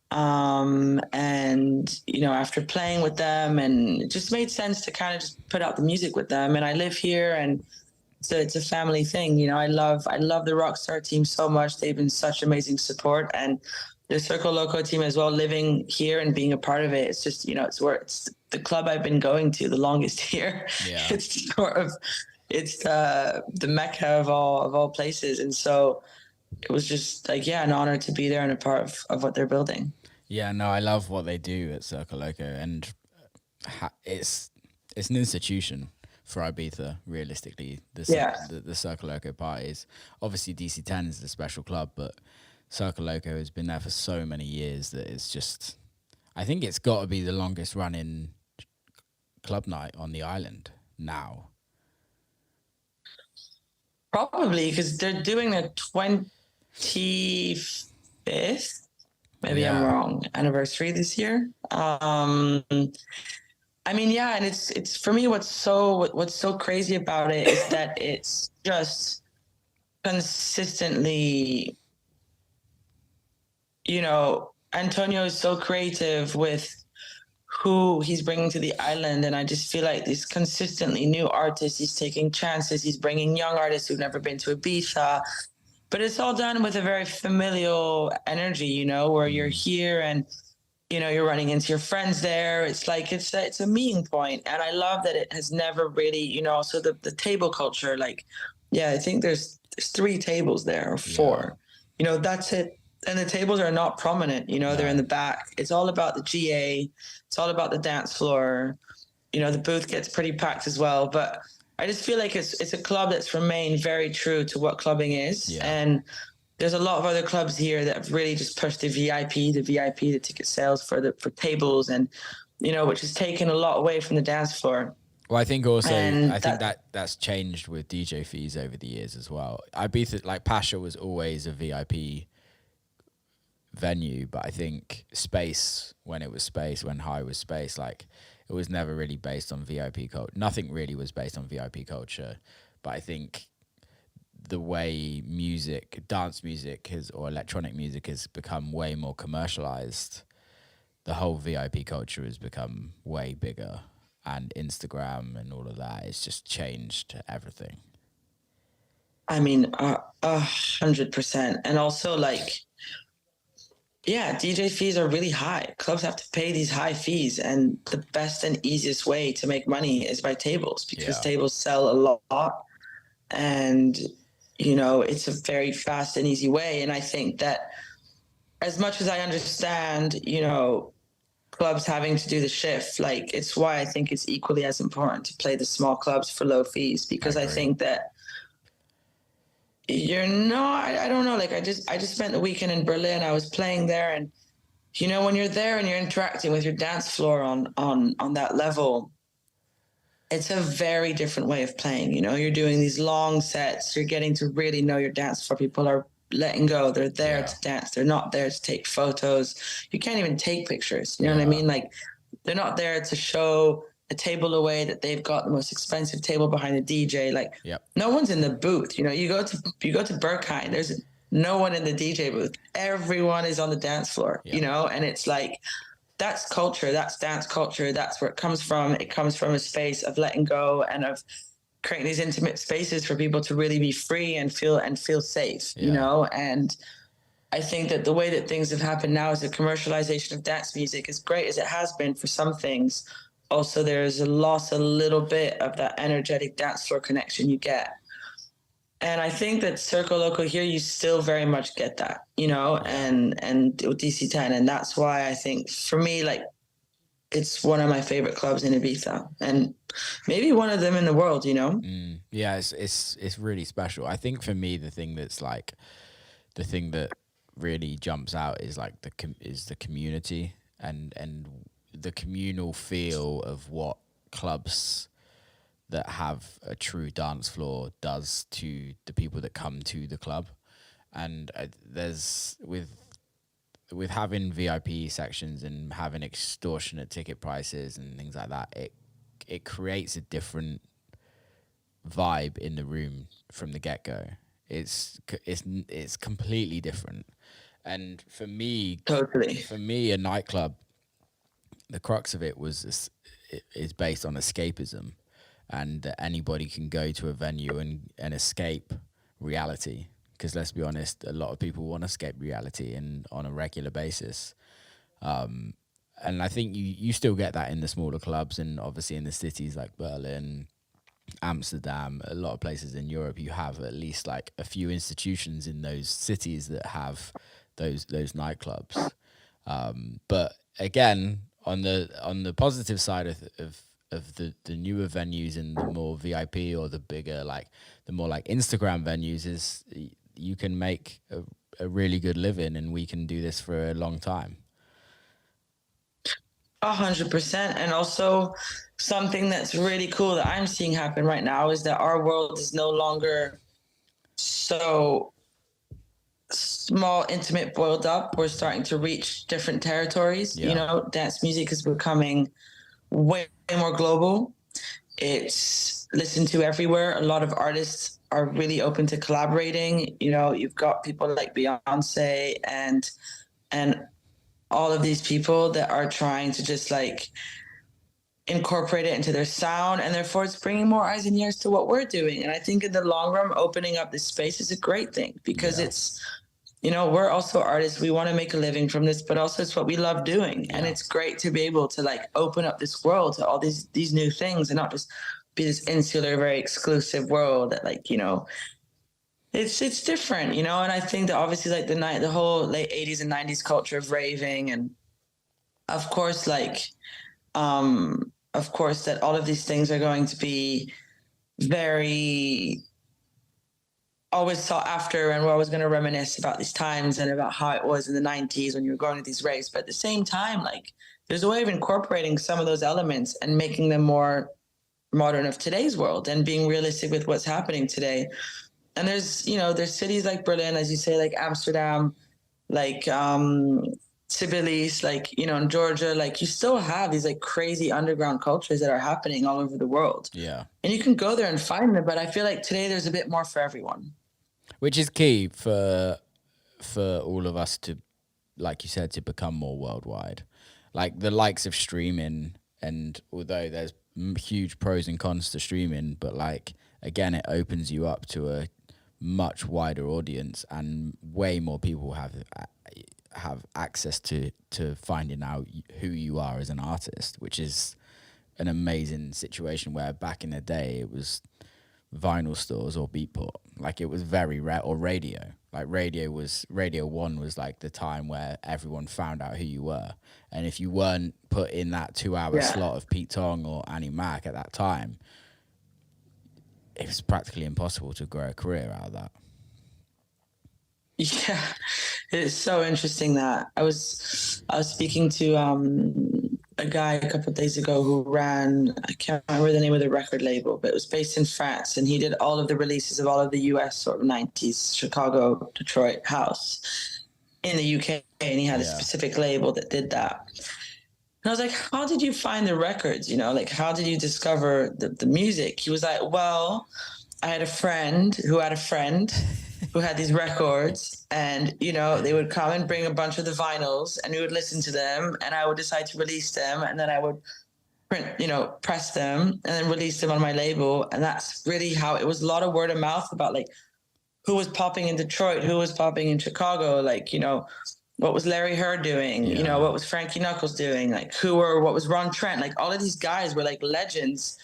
And, after playing with them, and it just made sense to kind of just put out the music with them. And I live here, and so it's a family thing. I love the Rockstar team so much. They've been such amazing support. And the Circoloco team as well, living here and being a part of it. It's just, it's where it's the club I've been going to the longest here.
Yeah.
It's sort of, it's the mecca of all places. And so it was just like, yeah, an honor to be there and a part of what they're building.
Yeah, no, I love what they do at Circoloco, and it's an institution for Ibiza. Realistically, the Circoloco parties. Obviously, DC10 is the special club, but Circoloco has been there for so many years that it's just. I think it's got to be the longest running club night on the island now.
Probably because they're doing a 25th. Maybe I'm wrong. Anniversary this year. I mean, yeah, and it's for me. What's so crazy about it is that it's just consistently. Antonio is so creative with who he's bringing to the island, and I just feel like these consistently new artists. He's taking chances. He's bringing young artists who've never been to Ibiza. But it's all done with a very familial energy, where you're here and, you're running into your friends there. It's like, it's a meeting point. And I love that it has never really, so the table culture, like, yeah, I think there's 3 tables there or 4, that's it. And the tables are not prominent, they're in the back. It's all about the GA. It's all about the dance floor. The booth gets pretty packed as well, but I just feel like it's a club that's remained very true to what clubbing is. Yeah. And there's a lot of other clubs here that have really just pushed the ticket sales for tables, and, which has taken a lot away from the dance floor.
Well, I think also, that's changed with DJ fees over the years as well. Ibiza, like Pacha was always a VIP venue, but I think Space, when High was Space, like, it was never really based on VIP culture. Nothing really was based on VIP culture. But I think the way dance music or electronic music has become way more commercialized, the whole VIP culture has become way bigger. And Instagram and all of that, it's just changed everything.
I mean, 100%. And also, like, yeah, DJ fees are really high. Clubs have to pay these high fees, and the best and easiest way to make money is by tables, because tables sell a lot, and it's a very fast and easy way. And I think that, as much as I understand, clubs having to do the shift, like, it's why I think it's equally as important to play the small clubs for low fees, because I think that I don't know. Like, I just spent the weekend in Berlin. I was playing there, and when you're there and you're interacting with your dance floor on that level, it's a very different way of playing. You're doing these long sets. You're getting to really know your dance floor. People are letting go. They're there to dance. They're not there to take photos. You can't even take pictures. You know what I mean? Like, they're not there to show a table away that they've got the most expensive table behind the DJ. Like, no one's in the booth. You go to Berkheim, there's no one in the DJ booth. Everyone is on the dance floor, and it's like, that's culture, that's dance culture. That's where it comes from. It comes from a space of letting go and of creating these intimate spaces for people to really be free and feel safe, and I think that the way that things have happened now is the commercialization of dance music, as great as it has been for some things. Also, there's a little bit of that energetic dance floor connection you get. And I think that Circoloco here, you still very much get that, and with DC10. And that's why I think, for me, like, it's one of my favorite clubs in Ibiza, and maybe one of them in the world,
Yeah, it's really special. I think for me, the thing that really jumps out is like the community and the communal feel of what clubs that have a true dance floor does to the people that come to the club. And there's with having VIP sections and having extortionate ticket prices and things like that, it creates a different vibe in the room from the get-go. It's completely different. And for me, a nightclub, the crux of it is based on escapism, and that anybody can go to a venue and escape reality. because let's be honest, a lot of people want to escape reality and on a regular basis. And I think you still get that in the smaller clubs, and obviously in the cities like Berlin, Amsterdam, a lot of places in Europe, you have at least like a few institutions in those cities that have those nightclubs. But again, on the positive side of the newer venues and the more VIP or the bigger, like the more like Instagram venues, is you can make a really good living, and we can do this for a long time.
100%. And also something that's really cool that I'm seeing happen right now is that our world is no longer so small, intimate, boiled up. We're starting to reach different territories.
Yeah.
You know, dance music is becoming way more global. It's listened to everywhere. A lot of artists are really open to collaborating. You know, you've got people like Beyonce and all of these people that are trying to just like incorporate it into their sound, and therefore it's bringing more eyes and ears to what we're doing. And I think in the long run, opening up this space is a great thing, because it's, you know, we're also artists. We want to make a living from this, but also it's what we love doing. And it's great to be able to like open up this world to all these new things, and not just be this insular, very exclusive world that, like, you know, it's different, you know. And I think that obviously like the whole late 80s and 90s culture of raving, and of course like of course that all of these things are going to be very always sought after, and we're always going to reminisce about these times and about how it was in the 90s when you were going to these raves. But at the same time, like, there's a way of incorporating some of those elements and making them more modern of today's world and being realistic with what's happening today. And there's, you know, there's cities like Berlin, as you say, like Amsterdam, like Tbilisi, like, you know, in Georgia, like you still have these like crazy underground cultures that are happening all over the world.
Yeah.
And you can go there and find them, but I feel like today there's a bit more for everyone.
Which is key for all of us to, like you said, to become more worldwide. Like the likes of streaming, and although there's huge pros and cons to streaming, but like, again, it opens you up to a much wider audience, and way more people have access to finding out who you are as an artist, which is an amazing situation. Where back in the day it was vinyl stores or Beatport, like it was very rare, or radio. Like Radio 1 was like the time where everyone found out who you were, and if you weren't put in that 2-hour slot of Pete Tong or Annie Mac at that time, it was practically impossible to grow a career out of that.
Yeah, it's so interesting that I was speaking to a guy a couple of days ago who ran, I can't remember the name of the record label, but it was based in France, and he did all of the releases of all of the US sort of 90s Chicago, Detroit house in the UK, and he had a specific label that did that. And I was like, how did you find the records? You know, like, how did you discover the music? He was like, well, I had a friend who had a friend who had these records, and, you know, they would come and bring a bunch of the vinyls, and we would listen to them, and I would decide to release them, and then I would press them and then release them on my label. And that's really how it was. A lot of word of mouth about like who was popping in Detroit, who was popping in Chicago, like, you know, what was Larry Hurd doing? You know, what was Frankie Knuckles doing? Like, what was Ron Trent? Like, all of these guys were like legends.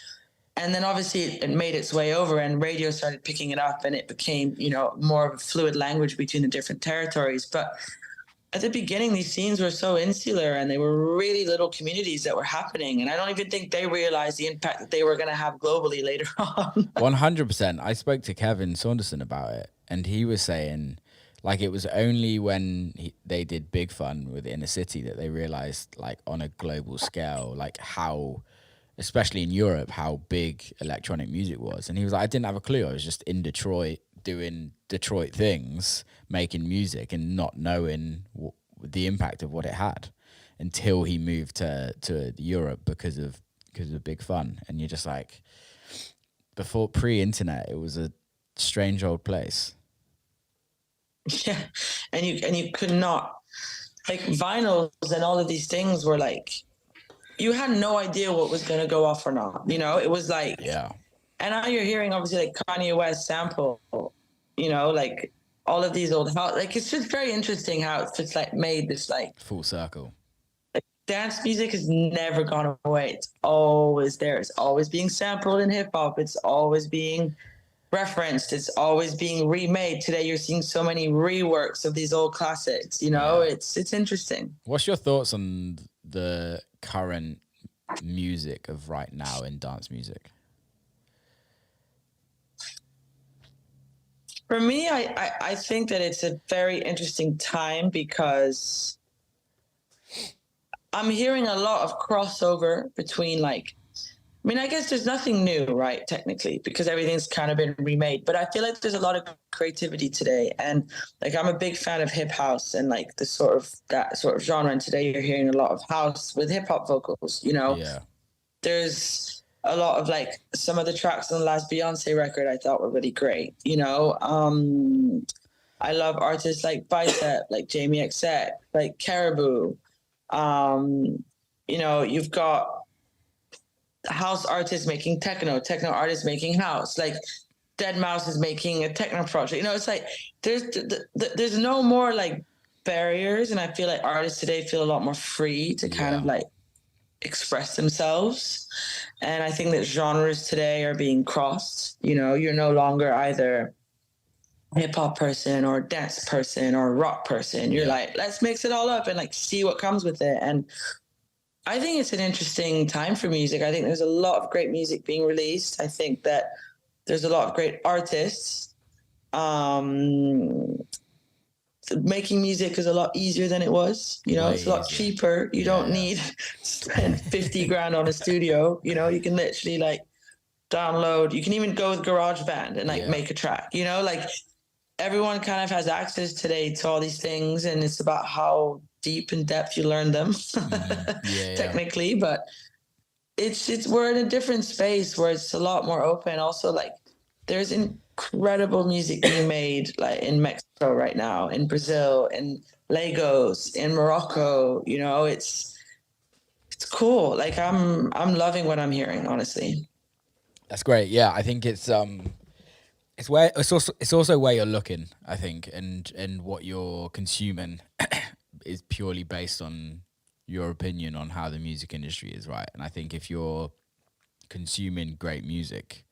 And then obviously it made its way over, and radio started picking it up, and it became, you know, more of a fluid language between the different territories. But at the beginning, these scenes were so insular, and they were really little communities that were happening. And I don't even think they realized the impact that they were going to have globally later on.
100%. I spoke to Kevin Saunderson about it, and he was saying, like, it was only when they did Big Fun with Inner City that they realized, like, on a global scale, like how, especially in Europe, how big electronic music was. And he was like, I didn't have a clue. I was just in Detroit doing Detroit things, making music, and not knowing the impact of what it had until he moved to Europe because of Big Fun. And you're just like, before pre-internet, it was a strange old place.
Yeah, and you could not, like, vinyls and all of these things were like, you had no idea what was going to go off or not. You know, it was like,
yeah.
And now you're hearing obviously like Kanye West sample, you know, like all of these old house, like, it's just very interesting how it's just like made this like
full circle.
Dance music has never gone away. It's always there. It's always being sampled in hip hop. It's always being referenced. It's always being remade. Today you're seeing so many reworks of these old classics. You know, it's interesting.
What's your thoughts on the current music of right now in dance music?
For me, I think that it's a very interesting time because I'm hearing a lot of crossover between like, I mean, I guess there's nothing new, right? Technically, because everything's kind of been remade, but I feel like there's a lot of creativity today. And like, I'm a big fan of hip house and like that sort of genre. And today you're hearing a lot of house with hip hop vocals, you know?
Yeah.
There's a lot of like some of the tracks on the last Beyonce record I thought were really great, you know? I love artists like Bicep, like Jamie XX, like Caribou. You know, you've got house artists making techno artists making house, like Dead Mouse is making a techno project. You know, it's like there's no more like barriers, and I feel like artists today feel a lot more free to kind of like express themselves. And I think that genres today are being crossed. You know, you're no longer either hip hop person or dance person or rock person. You're like, let's mix it all up and like see what comes with it. And I think it's an interesting time for music. I think there's a lot of great music being released. I think that there's a lot of great artists. Making music is a lot easier than it was. You know, it's a lot cheaper. You don't need to spend 50 grand on a studio. You know, you can literally like download. You can even go with GarageBand and like make a track. You know, like everyone kind of has access today to all these things, and it's about how deep in depth you learn them technically. But it's we're in a different space where it's a lot more open. Also, like there's incredible music being made like in Mexico right now, in Brazil, in Lagos, in Morocco. You know, it's cool. Like I'm loving what I'm hearing, honestly.
That's great. Yeah, I think it's also where you're looking, I think, and what you're consuming is purely based on your opinion on how the music industry is, right? And I think if you're consuming great music,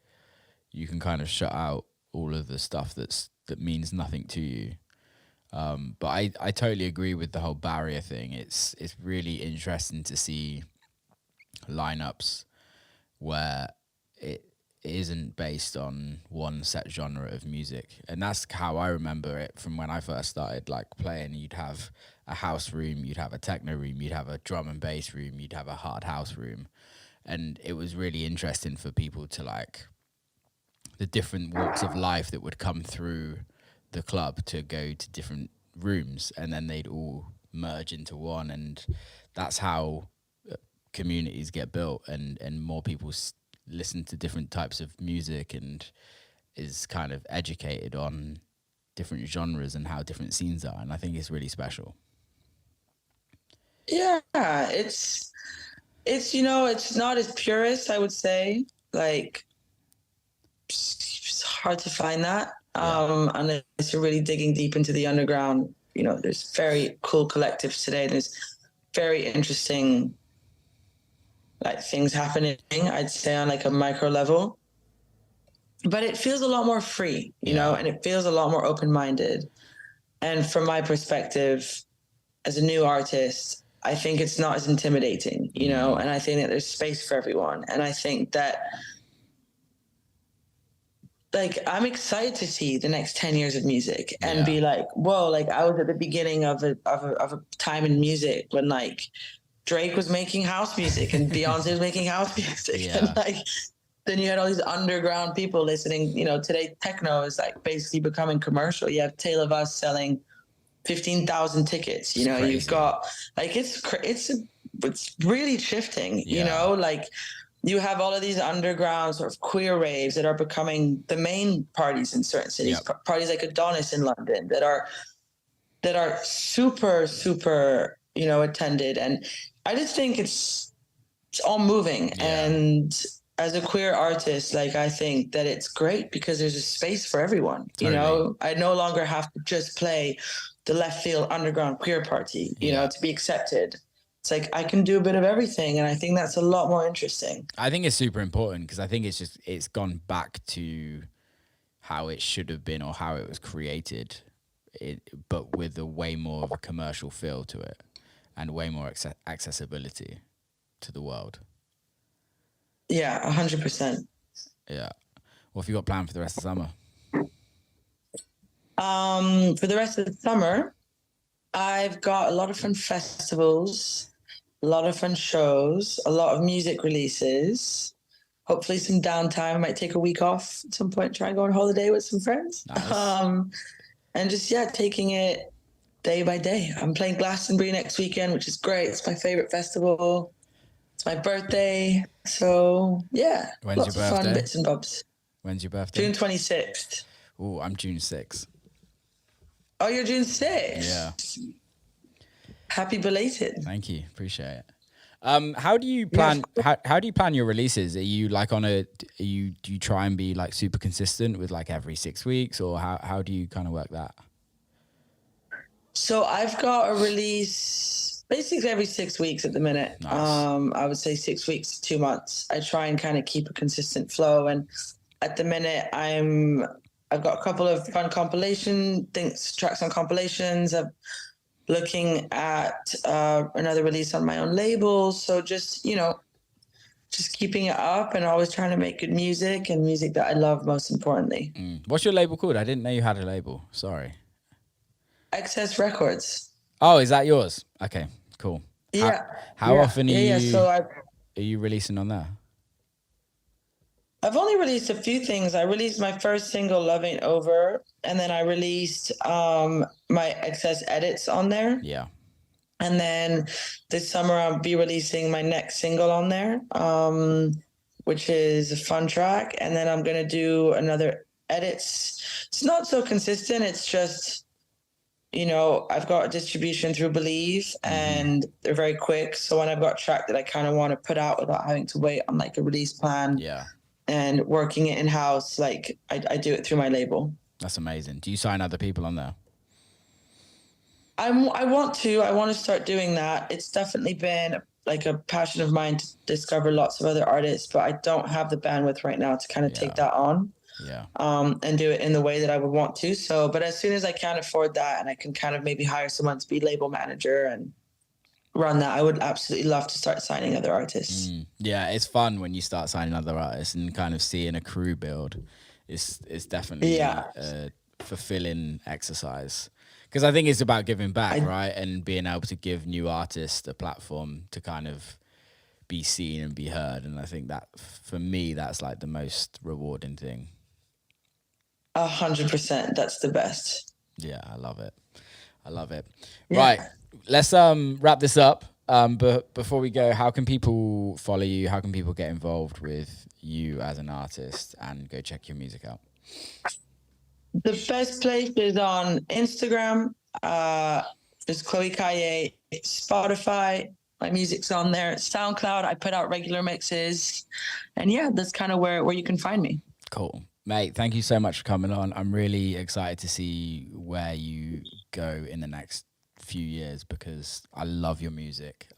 you can kind of shut out all of the stuff that means nothing to you. But I totally agree with the whole barrier thing. It's really interesting to see lineups where it isn't based on one set genre of music. And that's how I remember it from when I first started like playing. You'd have a house room, you'd have a techno room, you'd have a drum and bass room, you'd have a hard house room. And it was really interesting for people to like the different walks of life that would come through the club to go to different rooms, and then they'd all merge into one. And that's how communities get built, and more people listen to different types of music and is kind of educated on different genres and how different scenes are. And I think it's really special.
Yeah, it's you know, it's not as purist, I would say. Like it's hard to find that unless you're really digging deep into the underground. You know, there's very cool collectives today. There's very interesting like things happening, I'd say, on like a micro level. But it feels a lot more free, you know, and it feels a lot more open-minded. And from my perspective, as a new artist, I think it's not as intimidating, you know, and I think that there's space for everyone. And I think that like I'm excited to see the next 10 years of music and be like, whoa, like I was at the beginning of a time in music when like Drake was making house music and Beyonce was making house music. And like then you had all these underground people listening. You know, today techno is like basically becoming commercial. You have Tale of Us selling 15,000 tickets. You know, you've got like it's really shifting. You know, like you have all of these underground sort of queer raves that are becoming the main parties in certain cities. Parties like Adonis in London that are super, you know, attended. And I just think it's all moving. And as a queer artist, like I think that it's great because there's a space for everyone.
Totally.
You know, I no longer have to just play the left field underground queer party, you know, to be accepted. It's like I can do a bit of everything, and I think that's a lot more interesting.
I think it's super important because I think it's gone back to how it should have been or how it was created, but with a way more of a commercial feel to it and way more accessibility to the world.
Yeah, 100%.
Yeah. What have you got planned for the rest of the summer?
For the rest of the summer, I've got a lot of fun festivals, a lot of fun shows, a lot of music releases, hopefully some downtime. I might take a week off at some point, try and go on holiday with some friends.
Nice.
And just, taking it day by day. I'm playing Glastonbury next weekend, which is great. It's my favorite festival. It's my birthday. So, yeah.
When's
lots
your
of
birthday?
fun bits and bobs.
When's your birthday?
June 26th.
Oh, I'm June 6th.
Oh, you're June 6th?
Yeah.
Happy belated.
Thank you. Appreciate it. How do you plan? How do you plan your releases? Are you like do you try and be like super consistent with like every 6 weeks, or how do you kind of work that?
So I've got a release basically every 6 weeks at the minute.
Nice.
I would say 6 weeks to 2 months. I try and kind of keep a consistent flow, and at the minute I've got a couple of fun tracks on compilations. I'm looking at another release on my own label. So just keeping it up and always trying to make good music and music that I love, most importantly.
What's your label called? I didn't know you had a label. Sorry.
Excess Records.
Oh, is that yours? Okay, cool.
Yeah.
How often
are
you releasing on there?
I've only released a few things. I released my first single, Love Ain't Over, and then I released my Excess edits on there.
Yeah.
And then this summer I'll be releasing my next single on there, which is a fun track. And then I'm going to do another edits. It's not so consistent. It's just, I've got distribution through Believe and they're very quick. So when I've got a track that I kind of want to put out without having to wait on like a release plan and working it in-house, like I do it through my label.
That's amazing. Do you sign other people on there?
I want to start doing that. It's definitely been like a passion of mine to discover lots of other artists, but I don't have the bandwidth right now to kind of take that on.
Yeah.
And do it in the way that I would want to. So, but as soon as I can afford that and I can kind of maybe hire someone to be label manager and run that, I would absolutely love to start signing other artists.
Yeah, it's fun when you start signing other artists and kind of seeing a crew build. It's definitely a fulfilling exercise. Because I think it's about giving back, right? And being able to give new artists a platform to kind of be seen and be heard. And I think that, for me, that's like the most rewarding thing.
100%. That's the best.
Yeah, I love it.
Yeah.
Right. Let's wrap this up. But before we go, how can people follow you? How can people get involved with you as an artist and go check your music out?
The best place is on Instagram. It's Chloé Caillet. Spotify, my music's on there. SoundCloud, I put out regular mixes. And yeah, that's kind of where you can find me.
Cool. Mate, thank you so much for coming on. I'm really excited to see where you go in the next few years because I love your music.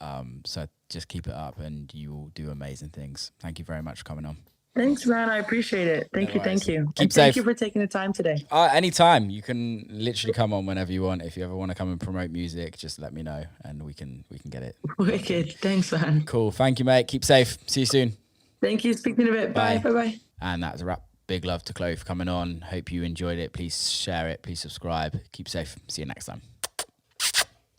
So just keep it up and you will do amazing things. Thank you very much for coming on.
Thanks, man. I appreciate it. Thank you.
Keep
And
safe.
Thank you for taking the time today.
Anytime. You can literally come on whenever you want. If you ever want to come and promote music, just let me know and we can get it.
Wicked. Thanks, man.
Cool. Thank you, mate. Keep safe. See you soon.
Thank you. Speak to you in a bit. Bye. Bye-bye.
And that's a wrap. Big love to Chloé for coming on. Hope you enjoyed it. Please share it. Please subscribe. Keep safe. See you next time.